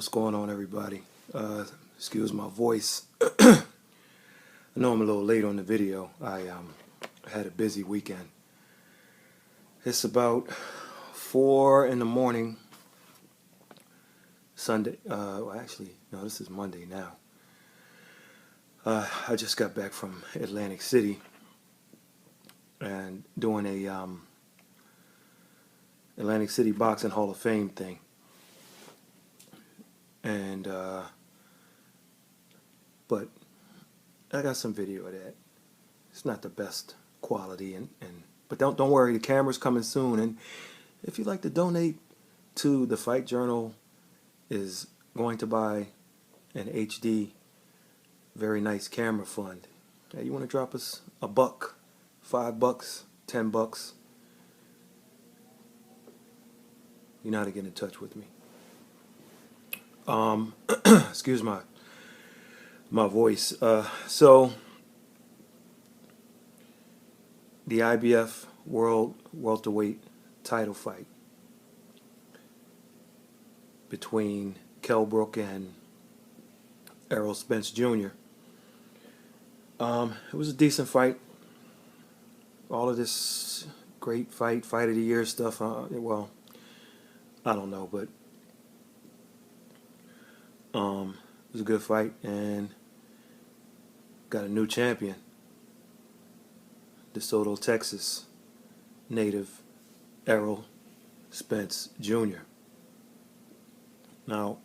What's going on, everybody? Excuse my voice. I know I'm a little late on the video. I had a busy weekend. It's about 4 in the morning, Sunday. Well, actually, no, this is Monday now. I just got back from Atlantic City and doing a Atlantic City Boxing Hall of Fame thing. And but I got some video of that. It's not the best quality, but don't worry, the camera's coming soon. And if you'd like to donate to the Fight Journal, is going to buy an HD, very nice camera fund. Hey, you want to drop us a buck, $5, $10? You know how to get in touch with me. Excuse my voice. So the IBF World Welterweight title fight between Kell Brook and Errol Spence Jr. It was a decent fight. All of this great fight of the year stuff. Well, I don't know, but it was a good fight, and got a new champion, DeSoto, Texas native Errol Spence Jr. Now,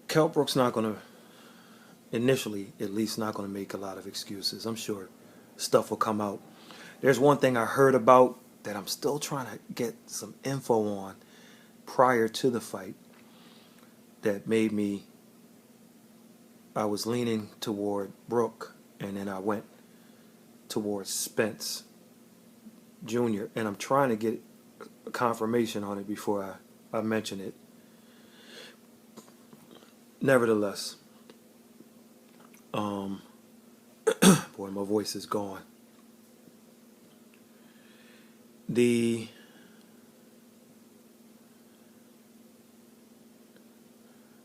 Kell Brook's not going to, initially at least, not going to make a lot of excuses. I'm sure stuff will come out. There's one thing I heard about that I'm still trying to get some info on prior to the fight that made me, I was leaning toward Brook, and then I went towards Spence Jr., and I'm trying to get a confirmation on it before I mention it. Nevertheless, boy, my voice is gone.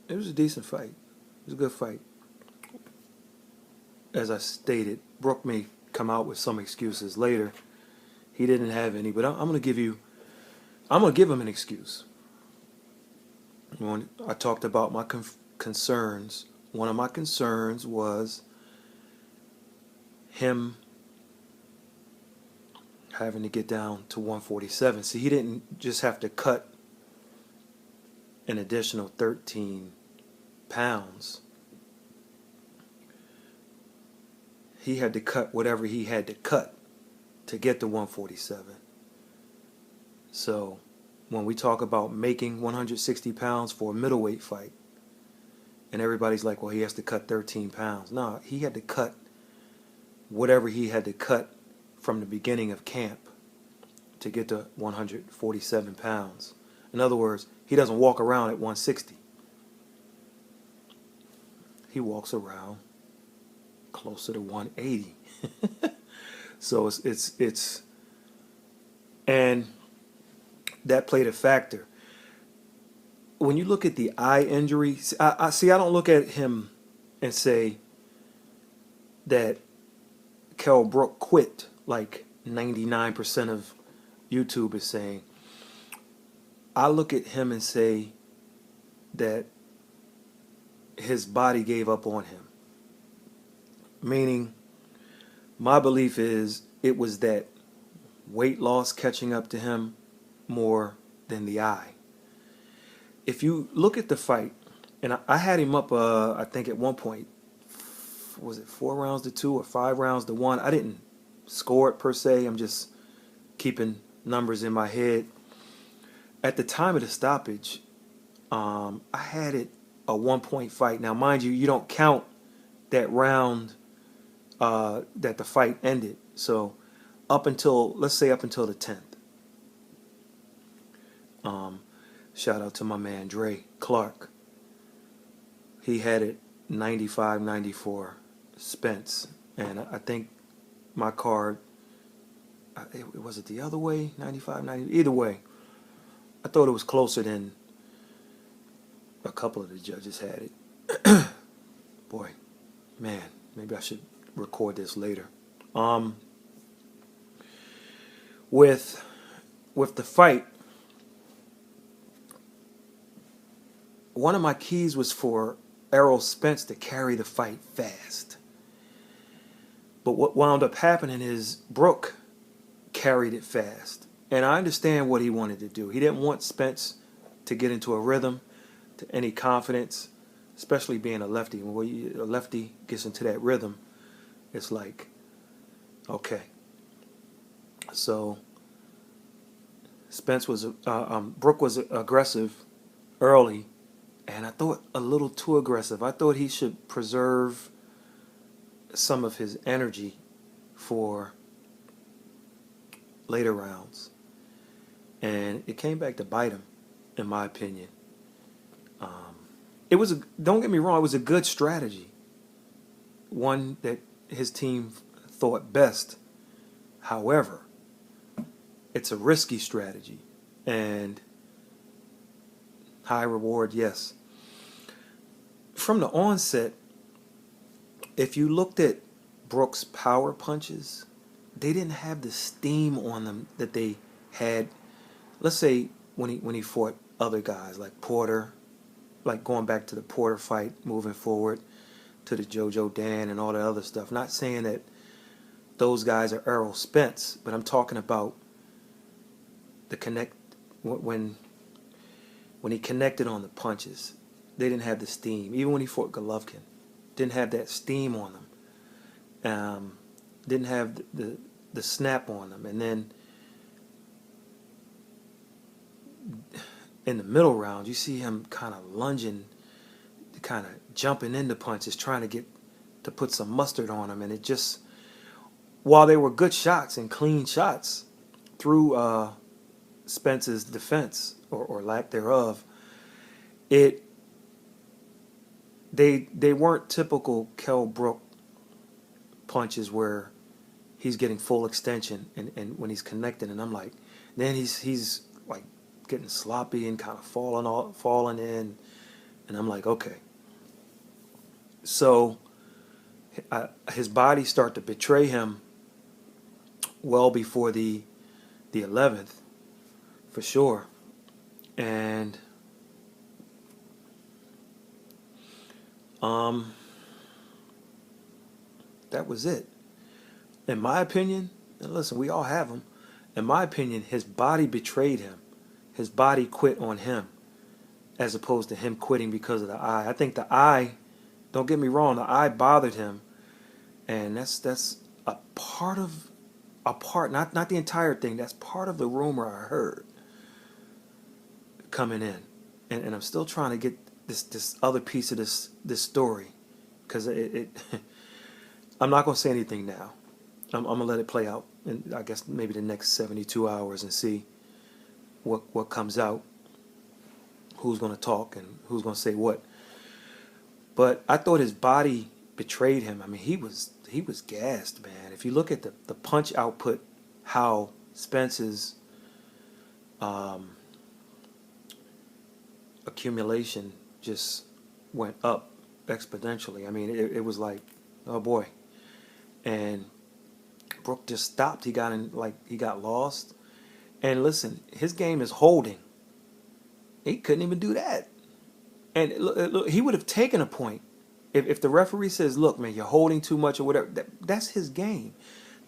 It was a decent fight. It was a good fight. As I stated, Brook may come out with some excuses later. He didn't have any, but I'm going to give him an excuse. When I talked about my concerns, one of my concerns was him having to get down to 147. See, he didn't just have to cut an additional 13 pounds. He had to cut whatever he had to cut to get to 147. So when we talk about making 160 pounds for a middleweight fight, and everybody's like, well, he has to cut 13 pounds. No, he had to cut whatever he had to cut from the beginning of camp to get to 147 pounds. In other words, he doesn't walk around at 160. He walks around closer to 180. So it's and that played a factor. When you look at the eye injury, I don't look at him and say that Kell Brook quit like 99% of YouTube is saying. I look at him and say that his body gave up on him. Meaning, my belief is it was that weight loss catching up to him more than the eye. If you look at the fight, and I had him up, I think at one point, was it 4 rounds to 2 or 5 rounds to 1? I didn't score it per se. I'm just keeping numbers in my head. At the time of the stoppage, I had it a 1-point fight. Now, mind you, you don't count that round that the fight ended. So let's say up until the 10th. Shout out to my man Dre Clark. He had it 95-94 Spence. And I think my card, was it the other way? 95-90? Either way. I thought it was closer than a couple of the judges had it. Boy, man, maybe I should record this later. With the fight, one of my keys was for Errol Spence to carry the fight fast. But what wound up happening is Brook carried it fast. And I understand what he wanted to do. He didn't want Spence to get into a rhythm, to any confidence, especially being a lefty. When a lefty gets into that rhythm, it's like, okay. So Brook was aggressive early, and I thought a little too aggressive. I thought he should preserve some of his energy for later rounds. And it came back to bite him, in my opinion. Don't get me wrong, it was a good strategy. One that his team thought best. However, it's a risky strategy. And high reward, yes. From the onset, if you looked at Brook's power punches, they didn't have the steam on them that they had, let's say, when he fought other guys like Porter, like going back to the Porter fight, moving forward to the JoJo Dan and all that other stuff. Not saying that those guys are Errol Spence, but I'm talking about the connect when he connected on the punches. They didn't have the steam. Even when he fought Golovkin, didn't have that steam on them. Didn't have the snap on them. And then in the middle round, you see him kind of lunging, kind of jumping into punches, trying to put some mustard on them. And it just, while they were good shots and clean shots through Spence's defense or lack thereof, they weren't typical Kell Brook punches where he's getting full extension and when he's connecting, and I'm like, then he's like getting sloppy and kind of falling in, and I'm like, okay. So his body started to betray him well before the 11th, for sure, and that was it. In my opinion, and listen, we all have them. In my opinion, his body betrayed him. His body quit on him, as opposed to him quitting because of the eye. I think the eye, don't get me wrong, the eye bothered him, and that's a part, not the entire thing. That's part of the rumor I heard coming in, and I'm still trying to get this other piece of this story, because I'm not going to say anything now. I'm going to let it play out, and I guess maybe the next 72 hours and see what comes out, who's going to talk and who's going to say what. But I thought his body betrayed him. I mean, he was gassed, man. If you look at the punch output, how Spence's accumulation just went up exponentially. I mean, it was like, oh boy. And Brook just stopped. He got lost. And listen, his game is holding. He couldn't even do that. And look, he would have taken a point if the referee says, "Look, man, you're holding too much," or whatever. That's his game.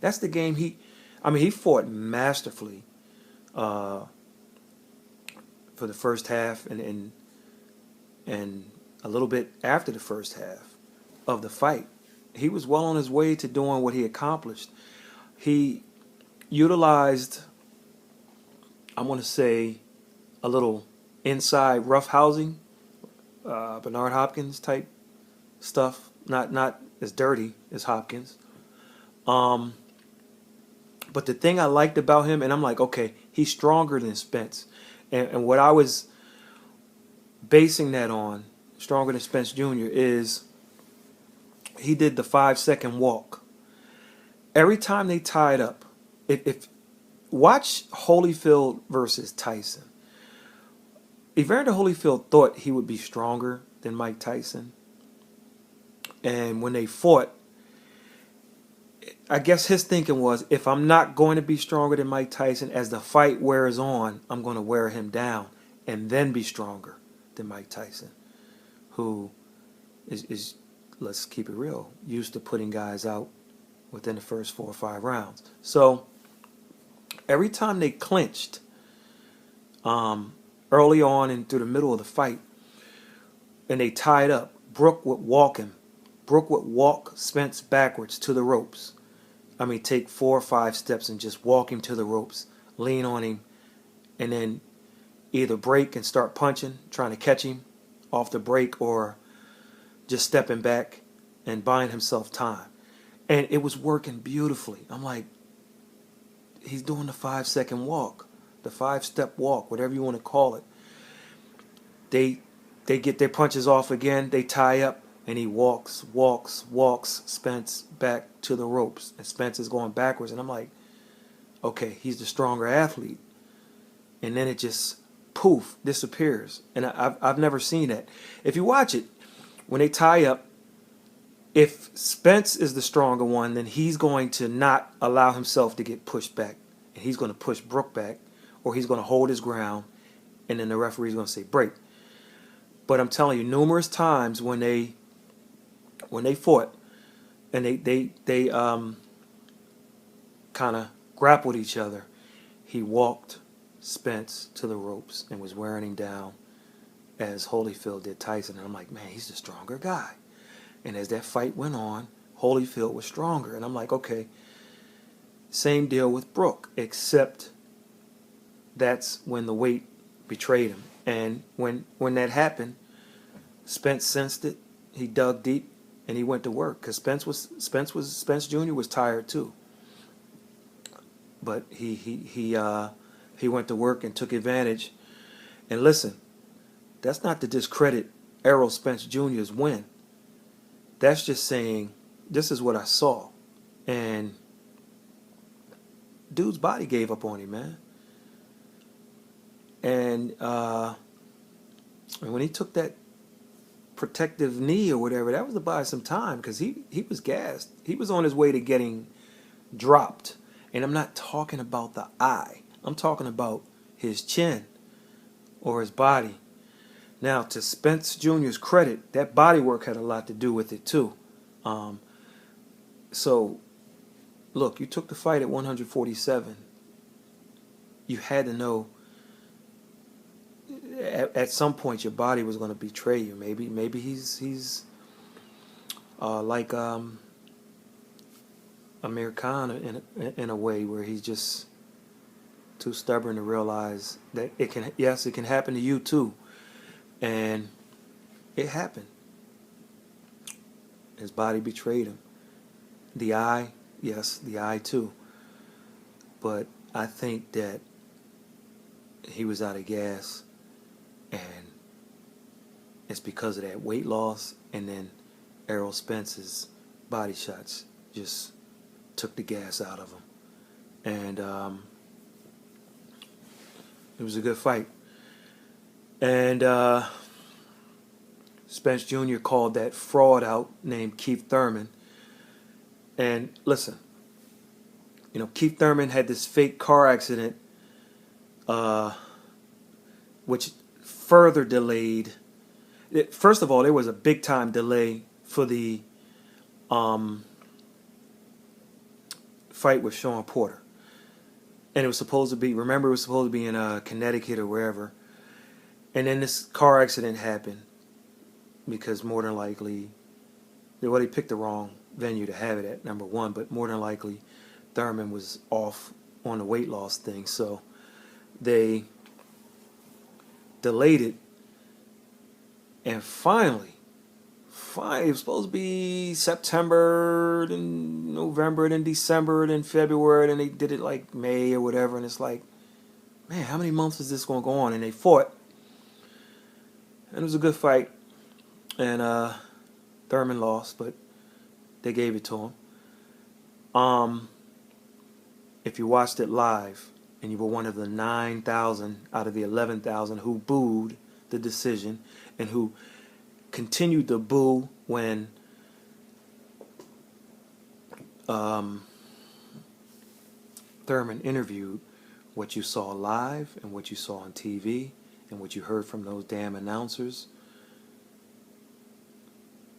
That's the game he fought masterfully for the first half and a little bit after the first half of the fight. He was well on his way to doing what he accomplished. He utilized, I want to say, a little inside roughhousing, Bernard Hopkins type stuff. Not as dirty as Hopkins. But the thing I liked about him, and I'm like, okay, he's stronger than Spence. And what I was basing that on, stronger than Spence Jr., is he did the 5-second walk. Every time they tied up, if watch Holyfield versus Tyson. Evander Holyfield thought he would be stronger than Mike Tyson. And when they fought, I guess his thinking was, if I'm not going to be stronger than Mike Tyson, as the fight wears on, I'm going to wear him down and then be stronger than Mike Tyson, who is, let's keep it real, used to putting guys out within the first 4 or 5 rounds. So every time they clinched, early on and through the middle of the fight, and they tied up, Brook would walk him. Brook would walk Spence backwards to the ropes. I mean, take 4 or 5 steps and just walk him to the ropes, lean on him, and then either break and start punching, trying to catch him off the break, or just stepping back and buying himself time. And it was working beautifully. I'm like, he's doing the 5-second walk, the 5-step walk, whatever you want to call it. They get their punches off again, they tie up, and he walks Spence back to the ropes. And Spence is going backwards. And I'm like, okay, he's the stronger athlete. And then it just, poof, disappears. And I've never seen that. If you watch it, when they tie up, if Spence is the stronger one, then he's going to not allow himself to get pushed back. And he's going to push Brook back, or he's going to hold his ground, and then the referee's going to say break. But I'm telling you, numerous times when they fought and they kind of grappled each other, he walked Spence to the ropes and was wearing him down as Holyfield did Tyson. And I'm like, man, he's the stronger guy. And as that fight went on, Holyfield was stronger. And I'm like, okay, same deal with Brook, except that's when the weight betrayed him. And when that happened, Spence sensed it. He dug deep and he went to work, because Spence Jr. was tired too. But he went to work and took advantage. And listen, that's not to discredit Errol Spence Jr.'s win. That's just saying, this is what I saw. And dude's body gave up on him, man. And when he took that protective knee or whatever, that was to buy some time, because he was gassed. He was on his way to getting dropped. And I'm not talking about the eye. I'm talking about his chin or his body. Now, to Spence Jr.'s credit, that body work had a lot to do with it too. So, look, you took the fight at 147. You had to know at some point your body was going to betray you. Maybe he's like Amir Khan in a way, where he's just too stubborn to realize that it can happen to you too. And it happened. His body betrayed him. The eye, yes, the eye too. But I think that he was out of gas, and it's because of that weight loss, and then Errol Spence's body shots just took the gas out of him. And it was a good fight. And Spence Jr. called that fraud out named Keith Thurman. And listen, you know, Keith Thurman had this fake car accident, which further delayed. First of all, there was a big time delay for the fight with Sean Porter. And it was supposed to be, remember, it was supposed to be in Connecticut or wherever. And then this car accident happened, because more than likely, well, they picked the wrong venue to have it at, number one, but more than likely Thurman was off on the weight loss thing. So they delayed it, and finally it was supposed to be September, then November, then December, then February, then they did it like May or whatever. And it's like, man, how many months is this going to go on? And they fought, and it was a good fight. And Thurman lost, but they gave it to him. If you watched it live and you were one of the 9,000 out of the 11,000 who booed the decision and who continued to boo when Thurman interviewed, what you saw live and what you saw on TV and what you heard from those damn announcers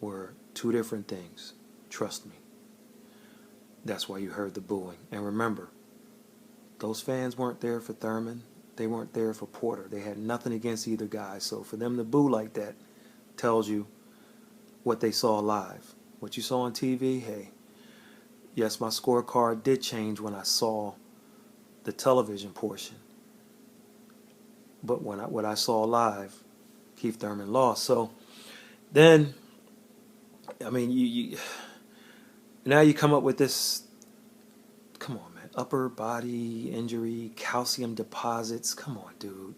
were two different things. Trust me. That's why you heard the booing. And remember, those fans weren't there for Thurman. They weren't there for Porter. They had nothing against either guy. So for them to boo like that tells you what they saw live. What you saw on TV, hey, yes, my scorecard did change when I saw the television portion. But what I saw live, Keith Thurman lost. So then, I mean, you now you come up with this, come on, man, upper body injury, calcium deposits. Come on, dude.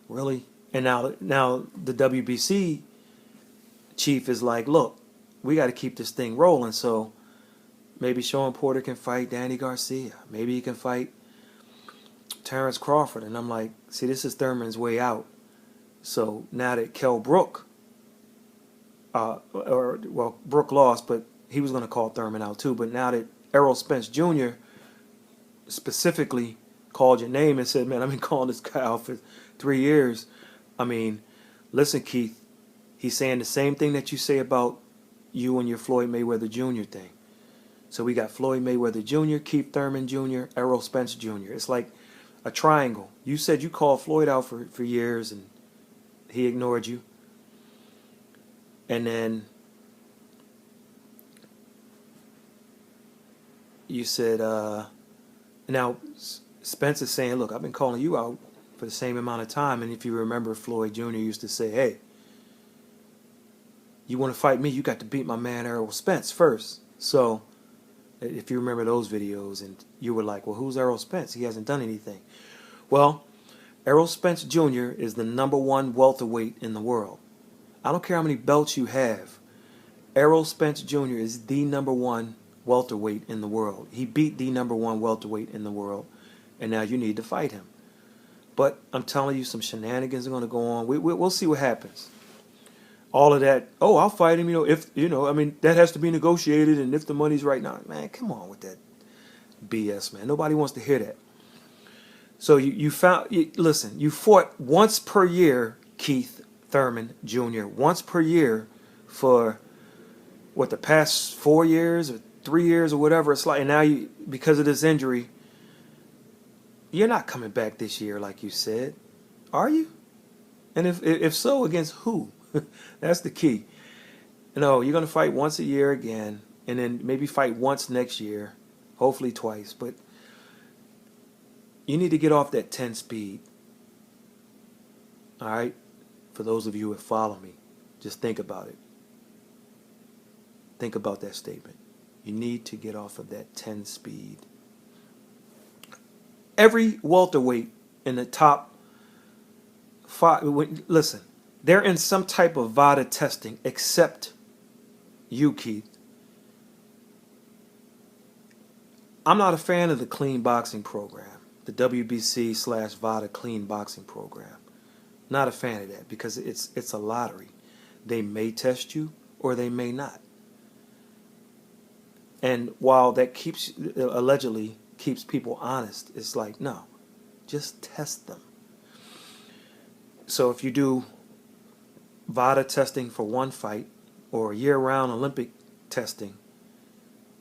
Really? And now the WBC chief is like, look, we got to keep this thing rolling. So maybe Sean Porter can fight Danny Garcia. Maybe he can fight Terrence Crawford. And I'm like, see, this is Thurman's way out. So now that Kell Brook, Brook lost, but he was going to call Thurman out too. But now that Errol Spence Jr. specifically called your name and said, man, I've been calling this guy out for 3 years. I mean, listen, Keith, he's saying the same thing that you say about you and your Floyd Mayweather Jr. thing. So we got Floyd Mayweather Jr., Keith Thurman Jr., Errol Spence Jr. It's like a triangle. You said you called Floyd out for years and he ignored you. And then you said, now Spence is saying, look, I've been calling you out for the same amount of time. And if you remember, Floyd Jr. used to say, hey, you want to fight me, you got to beat my man Errol Spence first. So if you remember those videos, and you were like, well, who's Errol Spence? He hasn't done anything. Well, Errol Spence Jr. is the #1 welterweight in the world. I don't care how many belts you have. Errol Spence Jr. is the #1 welterweight in the world. He beat the #1 welterweight in the world, and now you need to fight him. But I'm telling you, some shenanigans are going to go on. We'll see what happens. All of that, oh, I'll fight him, I mean, that has to be negotiated, and if the money's right now. Man, come on with that BS, man. Nobody wants to hear that. So you fought once per year, Keith Thurman Jr., once per year for, the past 4 years or 3 years or whatever it's like. And now, because of this injury, you're not coming back this year like you said, are you? And if so, against who? That's the key. No, you're going to fight once a year again, and then maybe fight once next year, hopefully twice. But you need to get off that 10 speed. All right? For those of you who follow me, just think about it. Think about that statement. You need to get off of that 10 speed. Every welterweight in the top 5, listen, they're in some type of VADA testing, except you, Keith. I'm not a fan of the clean boxing program, the WBC/VADA clean boxing program. Not a fan of that because it's a lottery. They may test you or they may not. And while that allegedly keeps people honest, it's like, no, just test them. So if you do VADA testing for one fight or year-round Olympic testing,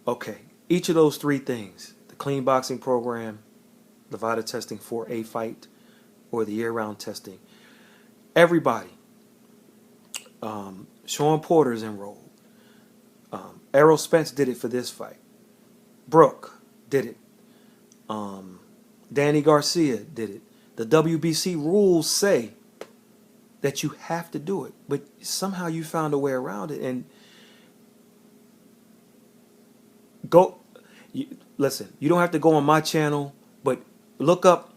okay, each of those 3 things, the clean boxing program, the VADA testing for a fight, or the year-round testing, everybody, Sean Porter's enrolled. Errol Spence did it for this fight. Brook did it. Danny Garcia did it. The WBC rules say that you have to do it, but somehow you found a way around it. And listen, you don't have to go on my channel, but look up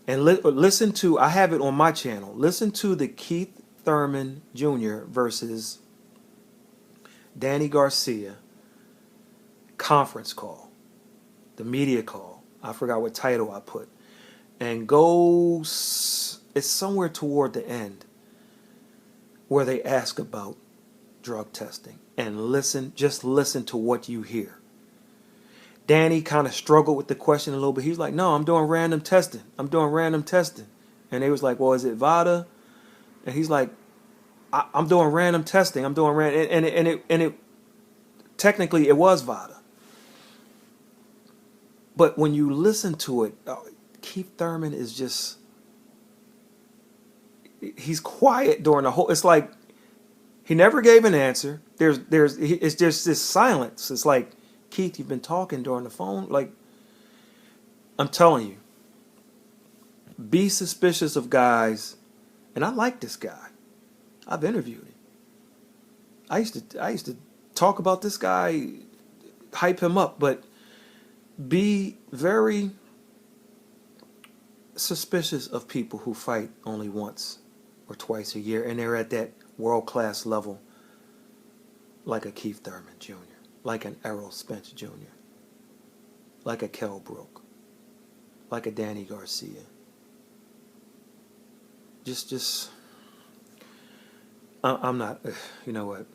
and listen to, I have it on my channel, listen to the Keith Thurman Jr. versus Danny Garcia conference call, the media call. I forgot what title I put. And go it's somewhere toward the end where they ask about drug testing, and just listen to what you hear. Danny kind of struggled with the question a little bit. He was like, "No, I'm doing random testing. I'm doing random testing." And they was like, "Well, is it VADA?" And he's like, "I'm doing random testing. I'm doing random." And it technically it was VADA. But when you listen to it, Keith Thurman is just, he's quiet during the whole. It's like he never gave an answer. It's just this silence. It's like, Keith, you've been talking during the phone. Like, I'm telling you, be suspicious of guys. And I like this guy. I've interviewed him. I used to talk about this guy, hype him up, but be very suspicious of people who fight only once or twice a year, and they're at that world-class level, like a Keith Thurman Jr., like an Errol Spence Jr., like a Kell Brook, like a Danny Garcia. I'm not, you know what,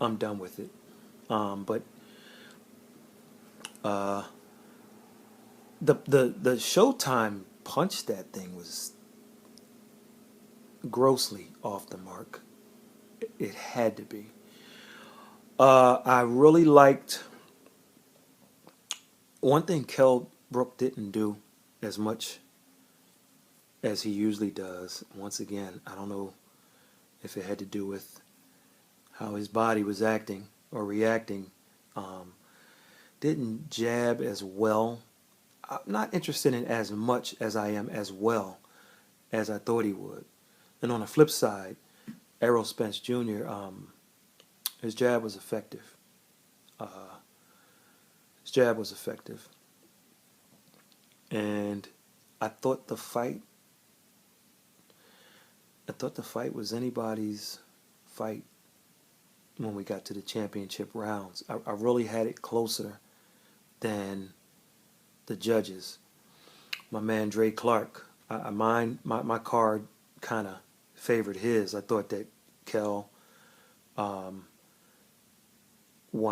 I'm done with it. But the Showtime punch, that thing was grossly off the mark. It had to be. I really liked one thing Kell Brook didn't do as much as he usually does. Once again, I don't know if it had to do with how his body was acting or reacting. Didn't jab as well. I'm not interested in as much as I am as well as I thought he would. And on the flip side, Errol Spence Jr., his jab was effective. And I thought the fight was anybody's fight when we got to the championship rounds. I really had it closer than the judges. My man Dre Clark, my card kind of favored his. I thought that Kell won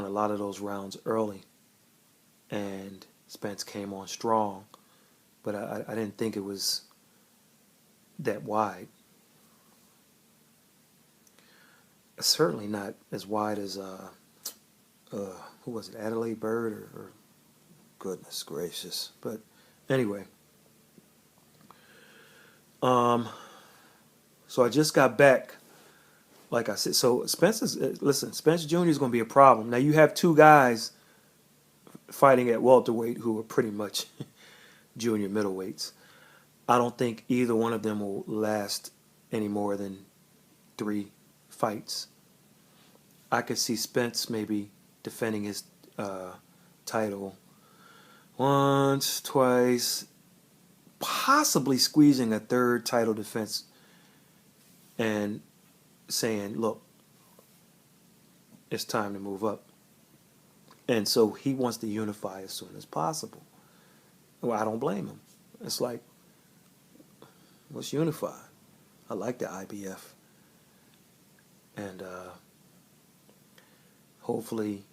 a lot of those rounds early, and Spence came on strong, but I didn't think it was that wide. Certainly not as wide as who was it, Adelaide Bird or goodness gracious. But anyway, so I just got back. Like I said, so Spence Jr. is going to be a problem. Now you have two guys fighting at welterweight who are pretty much junior middleweights. I don't think either one of them will last any more than 3 fights. I could see Spence maybe defending his title once, twice, possibly squeezing a 3rd title defense and saying, look, it's time to move up. And so he wants to unify as soon as possible. Well, I don't blame him. It's like, let's unify. I like the IBF. And hopefully,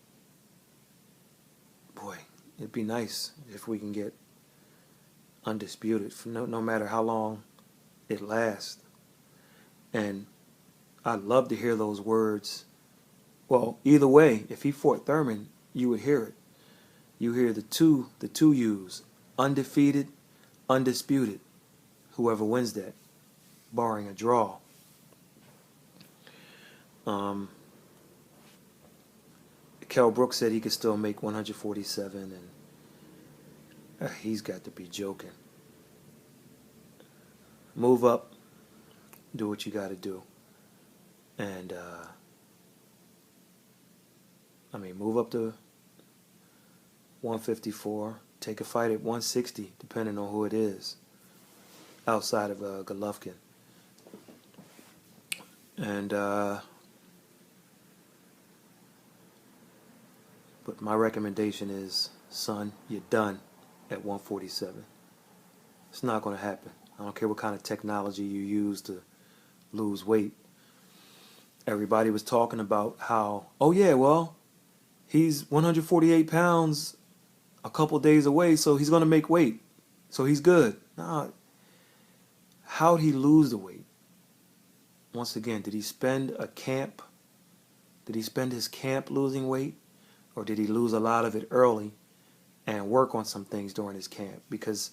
boy, it'd be nice if we can get undisputed for no matter how long it lasts. And I'd love to hear those words. Well, either way, if he fought Thurman, you would hear it. You hear the two U's, undefeated, undisputed. Whoever wins that, barring a draw. Kell Brook said he could still make 147, and he's got to be joking. Move up, do what you got to do. And, move up to 154. Take a fight at 160, depending on who it is, outside of Golovkin. And, but my recommendation is, son, you're done at 147. It's not going to happen. I don't care what kind of technology you use to lose weight. Everybody was talking about how, oh yeah, well, he's 148 pounds a couple days away, so he's going to make weight. So he's good. Nah, how'd he lose the weight? Once again, did he spend a camp? Did he spend his camp losing weight? Or did he lose a lot of it early and work on some things during his camp? Because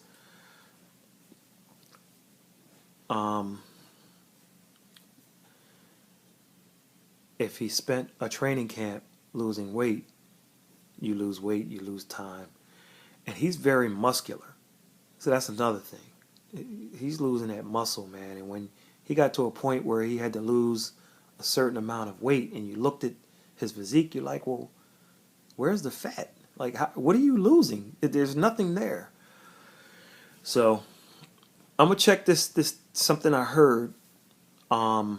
if he spent a training camp losing weight, you lose time. And he's very muscular. So that's another thing. He's losing that muscle, man. And when he got to a point where he had to lose a certain amount of weight and you looked at his physique, you're like, well, where's the fat? Like, what are you losing? There's nothing there. So I'm going to check this something I heard. But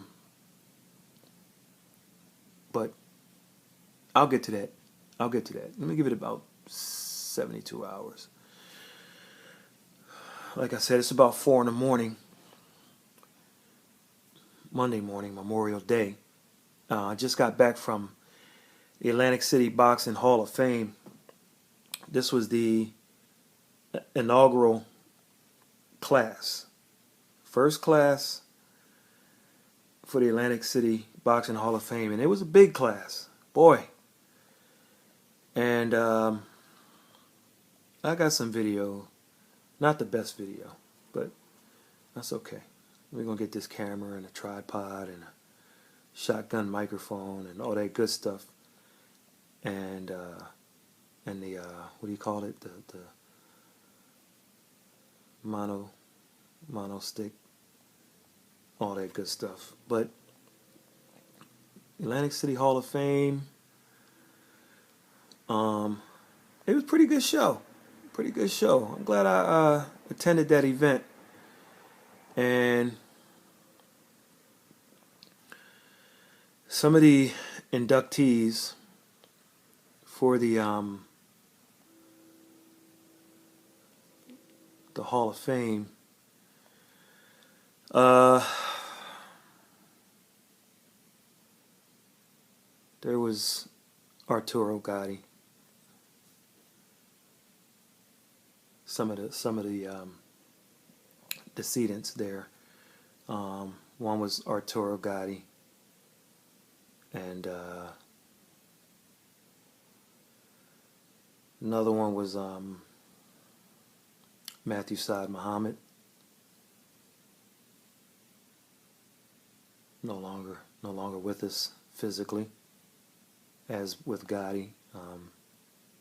I'll get to that. Let me give it about 72 hours. Like I said, it's about 4 in the morning. Monday morning, Memorial Day. I just got back from the Atlantic City Boxing Hall of Fame. This was the inaugural class. First class for the Atlantic City Boxing Hall of Fame. And it was a big class. Boy. And I got some video. Not the best video, but that's okay. We're going to get this camera and a tripod and a shotgun microphone and all that good stuff. And the, what do you call it? The mono stick. All that good stuff. But Atlantic City Hall of Fame, it was a pretty good show. I'm glad I attended that event. And some of the inductees for the Hall of Fame, there was Arturo Gatti. Some of the decedents there. One was Arturo Gatti, and another one was Matthew Saad Muhammad. No longer with us physically, as with Gotti,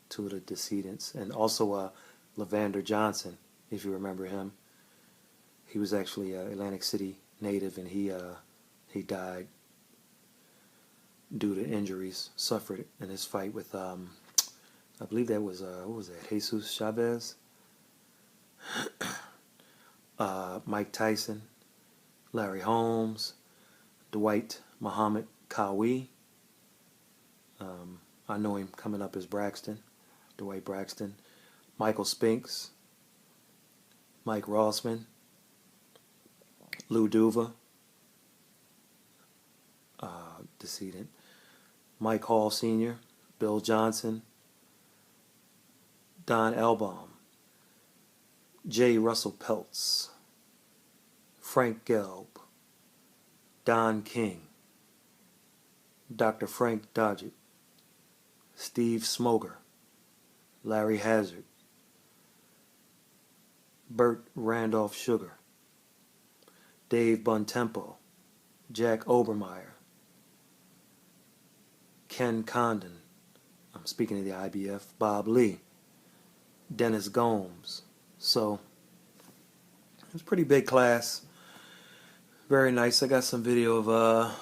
two of the decedents, and also Evander Johnson, if you remember him. He was actually an Atlantic City native, and he died due to injuries suffered in his fight with I believe that was what was that, Jesus Chavez, Mike Tyson, Larry Holmes, Dwight Muhammad Kawi. I know him coming up as Dwight Braxton, Michael Spinks, Mike Rossman, Lou Duva, decedent, Mike Hall Sr., Bill Johnson, Don Elbaum, J. Russell Peltz, Frank Gelb, Don King, Dr. Frank Dodgett, Steve Smoger, Larry Hazard, Burt Randolph Sugar, Dave Bontempo, Jack Obermeyer, Ken Condon, I'm speaking of the IBF, Bob Lee, Dennis Gomes. So it was a pretty big class. Very nice. I got some video of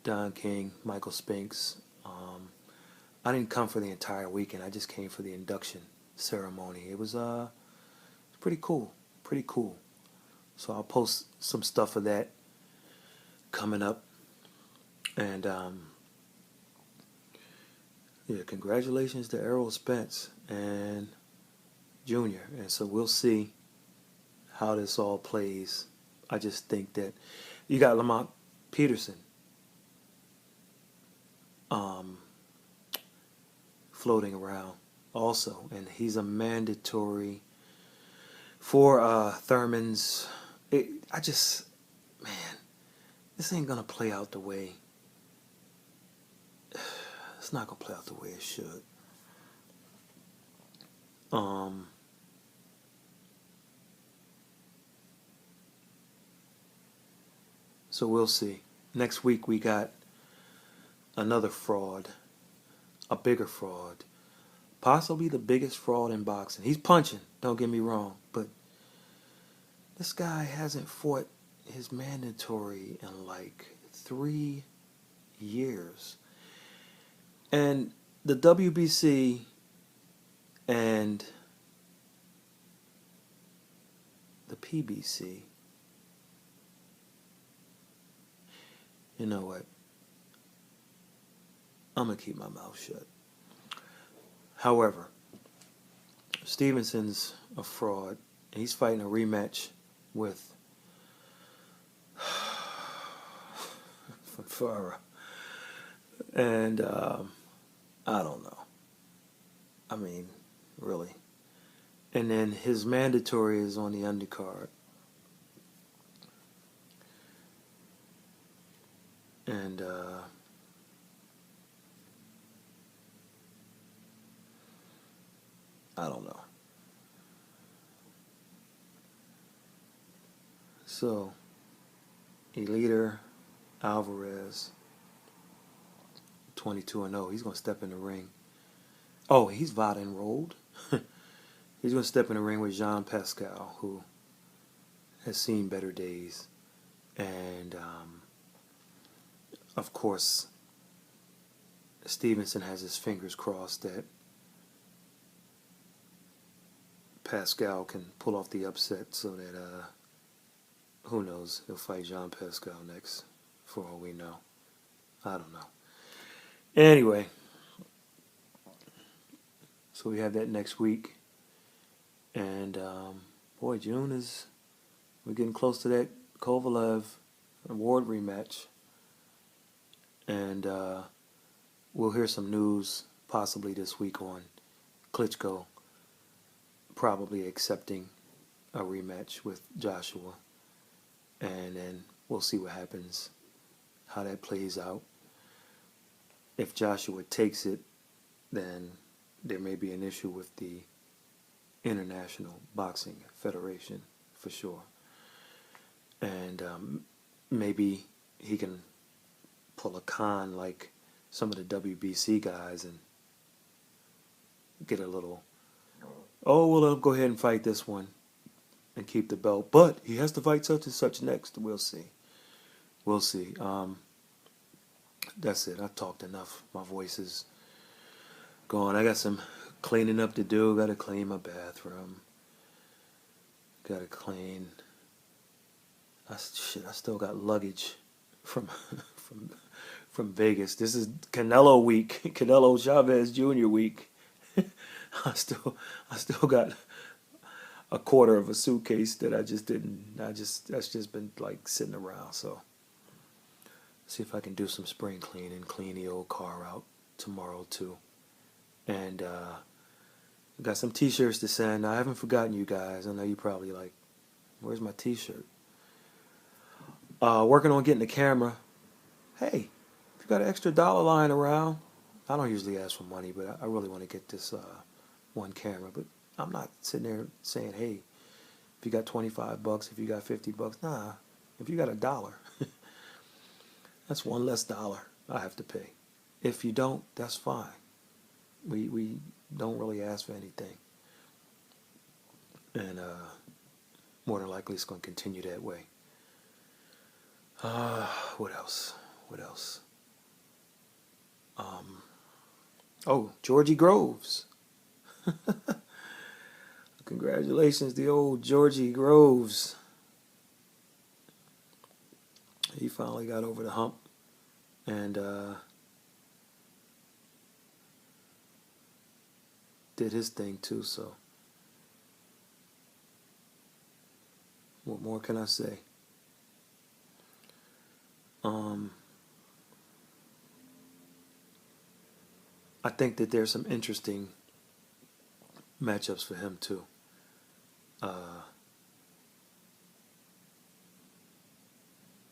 Don King, Michael Spinks. I didn't come for the entire weekend. I just came for the induction ceremony. It was pretty cool. So I'll post some stuff of that coming up. And yeah, congratulations to Errol Spence and Jr. And so we'll see how this all plays. I just think that you got Lamont Peterson floating around also, and he's a mandatory for Thurman's. Man, this ain't gonna play out the way. It's not gonna play out the way it should. So we'll see. Next week we got another fraud, a bigger fraud, possibly the biggest fraud in boxing. He's punching, don't get me wrong, but this guy hasn't fought his mandatory in like 3 years. And the WBC and the PBC, you know what? I'm going to keep my mouth shut. However, Stevenson's a fraud. He's fighting a rematch with Farah. And I don't know. I mean, really. And then his mandatory is on the undercard. And I don't know. So, Eliter Alvarez, 22-0. He's going to step in the ring. Oh, he's VOD enrolled. He's going to step in the ring with Jean Pascal, who has seen better days. And, of course, Stevenson has his fingers crossed that Pascal can pull off the upset so that, who knows, he'll fight Jean Pascal next, for all we know. I don't know. Anyway, so we have that next week. And, boy, we're getting close to that Kovalev award rematch. And we'll hear some news possibly this week on Klitschko probably accepting a rematch with Joshua. And then we'll see what happens, how that plays out. If Joshua takes it, then there may be an issue with the International Boxing Federation for sure. And maybe he can pull a con like some of the WBC guys and get a little, oh, well, I'll go ahead and fight this one and keep the belt. But he has to fight such and such next. We'll see. We'll see. That's it. I've talked enough. My voice is gone. I got some cleaning up to do. Got to clean my bathroom. Got to clean. I still got luggage from Vegas. This is Canelo week. Canelo Chavez Jr. week. I still got a quarter of a suitcase that that's just been like sitting around. So see if I can do some spring cleaning, clean the old car out tomorrow too. And got some t-shirts to send. I haven't forgotten you guys. I know you probably like, where's my t-shirt? Working on getting the camera. Hey, if you got an extra $1 lying around, I don't usually ask for money, but I really want to get this one camera. But I'm not sitting there saying, hey, if you got $25, if you got $50, nah. If you got $1, that's one less dollar I have to pay. If you don't, that's fine. We don't really ask for anything. And more than likely it's going to continue that way. What else? Georgie Groves. Congratulations, the old Georgie Groves. He finally got over the hump. And did his thing too, so What more can I say? I think that there's some interesting matchups for him too. I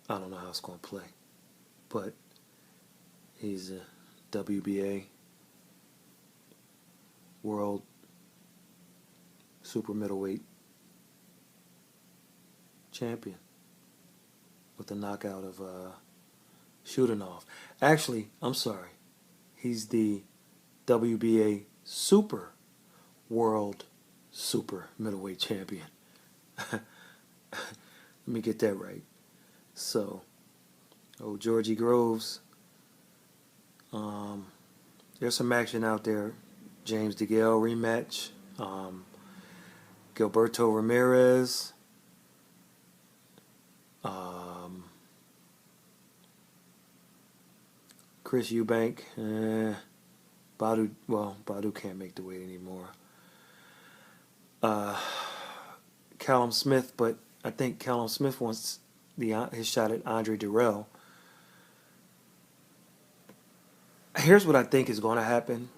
don't know how it's going to play, but he's a WBA world super middleweight champion with the knockout of Shudanov. Actually, I'm sorry. He's the WBA super world super middleweight champion. Let me get that right. So, Georgie Groves. There's some action out there. James DeGale rematch. Gilberto Ramirez. Chris Eubank. Badu can't make the weight anymore. Callum Smith, but I think Callum Smith wants his shot at Andre Dirrell. Here's what I think is going to happen.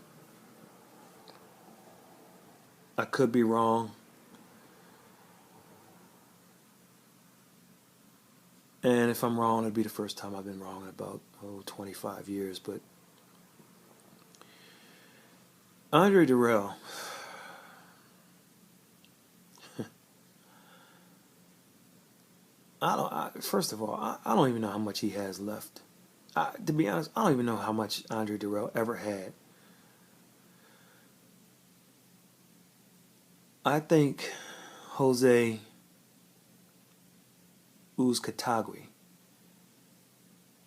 I could be wrong. And if I'm wrong, it'd be the first time I've been wrong in about 25 years. But Andre Dirrell, first of all, I don't even know how much he has left. To be honest, I don't even know how much Andre Dirrell ever had. I think Jose Uzcategui,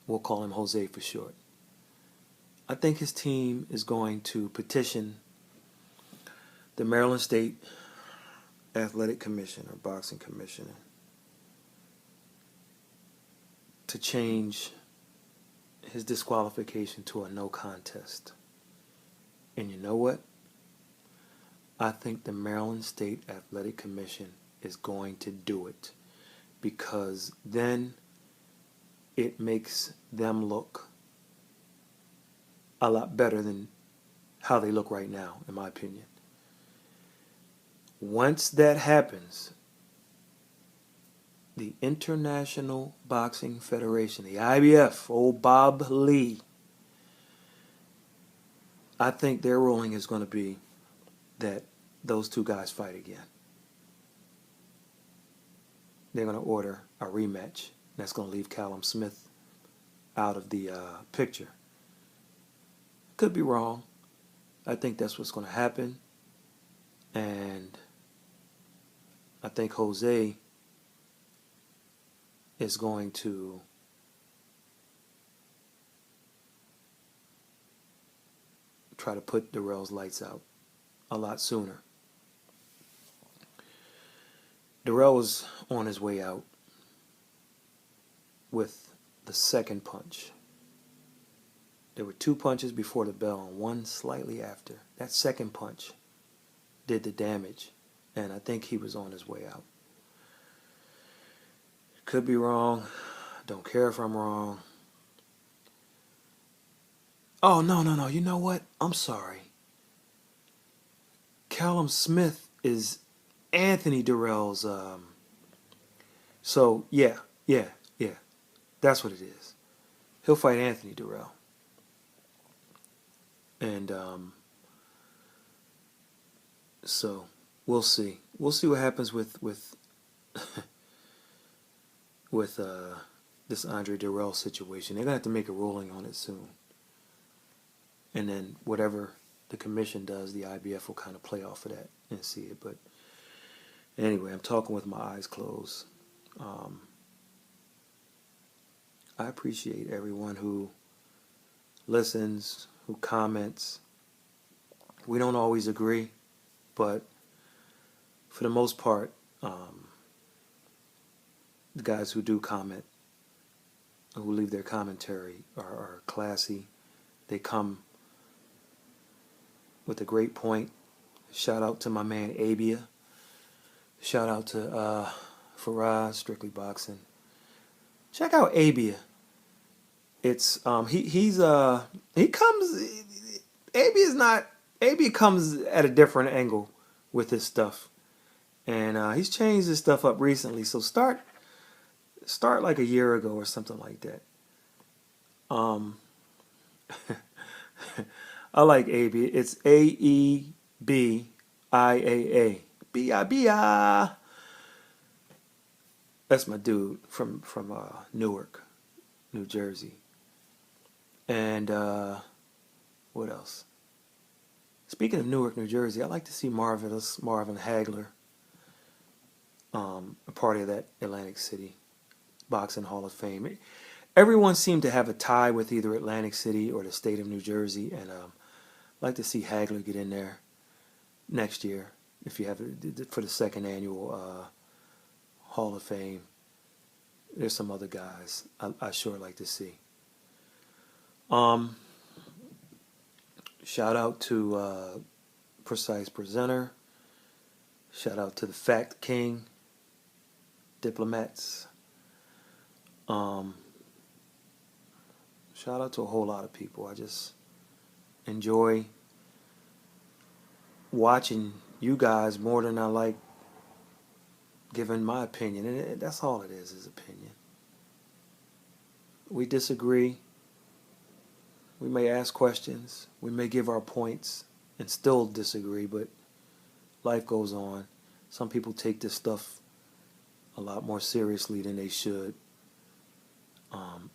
we'll call him Jose for short, I think his team is going to petition the Maryland State Athletic Commission or Boxing Commission to change his disqualification to a no contest. And you know what? I think the Maryland State Athletic Commission is going to do it, because then it makes them look a lot better than how they look right now, in my opinion. Once that happens, the International Boxing Federation, the IBF, old Bob Lee, I think their ruling is going to be that those two guys fight again. They're going to order a rematch. That's going to leave Callum Smith out of the picture. Could be wrong. I think that's what's going to happen. And I think Jose is going to try to put Dirrell's lights out a lot sooner. Dirrell was on his way out with the second punch. There were two punches before the bell and one slightly after. That second punch did the damage, and I think he was on his way out. Could be wrong. Don't care if I'm wrong. Oh, no. You know what? I'm sorry. Callum Smith is Anthony Dirrell's. So, yeah. That's what it is. He'll fight Anthony Dirrell. And so we'll see. We'll see what happens with this Andre Dirrell situation. They're gonna have to make a ruling on it soon. And then whatever the commission does, the IBF will kind of play off of that and see it. But anyway, I'm talking with my eyes closed. I appreciate everyone who listens, who comments. We don't always agree, but for the most part, the guys who do comment, who leave their commentary, are classy. They come with a great point. Shout out to my man Abia. Shout out to Faraz, Strictly Boxing. Check out Abia. It's he comes. Abia is not. Abia comes at a different angle with his stuff, and he's changed his stuff up recently. So start like a year ago or something like that. Um, I like Abia. It's Aebiaa. Bia. That's my dude from Newark, New Jersey. And what else? Speaking of Newark, New Jersey, I'd like to see Marvin Hagler, a part of that Atlantic City Boxing Hall of Fame. Everyone seemed to have a tie with either Atlantic City or the state of New Jersey, and I'd like to see Hagler get in there next year if you have it for the second annual Hall of Fame. There's some other guys I sure like to see. Shout out to Precise Presenter. Shout out to the Fact King, Diplomats. Shout out to a whole lot of people. I just enjoy watching you guys more than I like giving my opinion. And that's all it is opinion. We disagree. We may ask questions. We may give our points and still disagree, but life goes on. Some people take this stuff a lot more seriously than they should.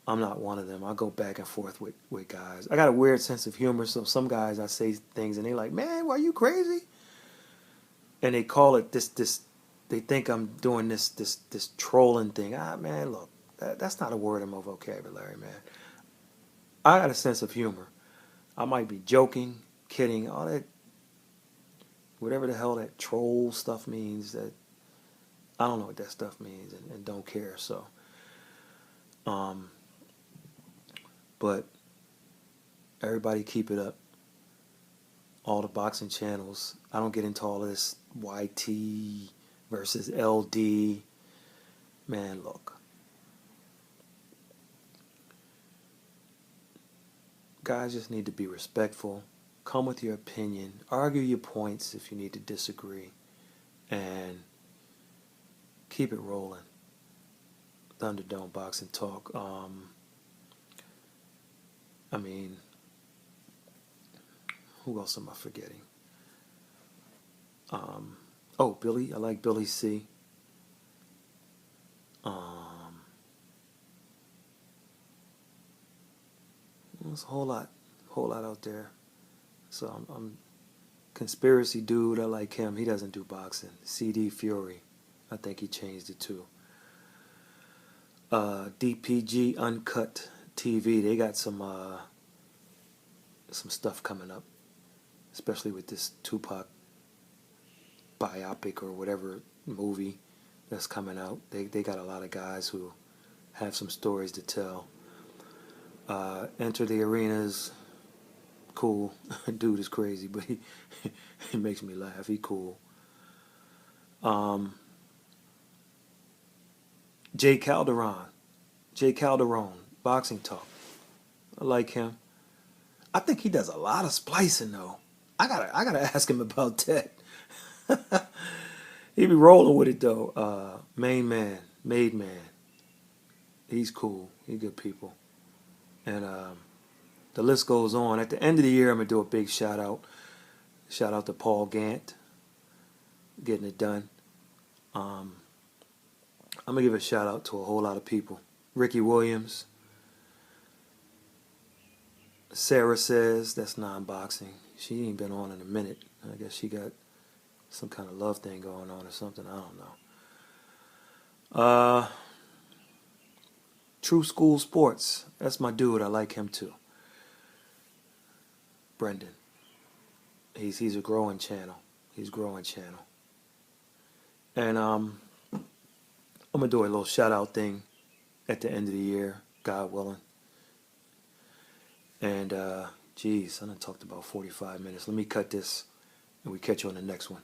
I'm not one of them. I go back and forth with guys. I got a weird sense of humor, so some guys I say things and they're like, "Man, why are you crazy?" And they call it this. They think I'm doing this trolling thing. Man, look, that's not a word in my vocabulary, man. I got a sense of humor. I might be joking, kidding, all that, whatever the hell that troll stuff means. That I don't know what that stuff means, and don't care. So, but everybody keep it up. All the boxing channels. I don't get into all this YT versus LD. Man, look. Guys just need to be respectful. Come with your opinion. Argue your points if you need to disagree. And keep it rolling. Thunderdome Boxing Talk. I mean, who else am I forgetting? Billy. I like Billy C. There's a whole lot out there. So I'm conspiracy dude. I like him. He doesn't do boxing. CD Fury. I think he changed it too. DPG Uncut TV. They got some stuff coming up, especially with this Tupac biopic or whatever movie that's coming out. They got a lot of guys who have some stories to tell. Enter the Arenas. Cool. Dude is crazy, but he makes me laugh. He cool. Jay Calderon, Boxing Talk. I like him. I think he does a lot of splicing though. I gotta ask him about that. He be rolling with it though. Made man. He's cool. He good people. And the list goes on. At the end of the year, I'm gonna do a big shout out. Shout out to Paul Gant, getting it done. I'm gonna give a shout out to a whole lot of people. Ricky Williams. Sarah Says, that's non-boxing. She ain't been on in a minute. I guess she got some kind of love thing going on or something. I don't know. True School Sports. That's my dude. I like him too. Brendan. He's a growing channel. And I'm gonna do a little shout out thing at the end of the year, God willing. And I done talked about 45 minutes. Let me cut this and we catch you on the next one.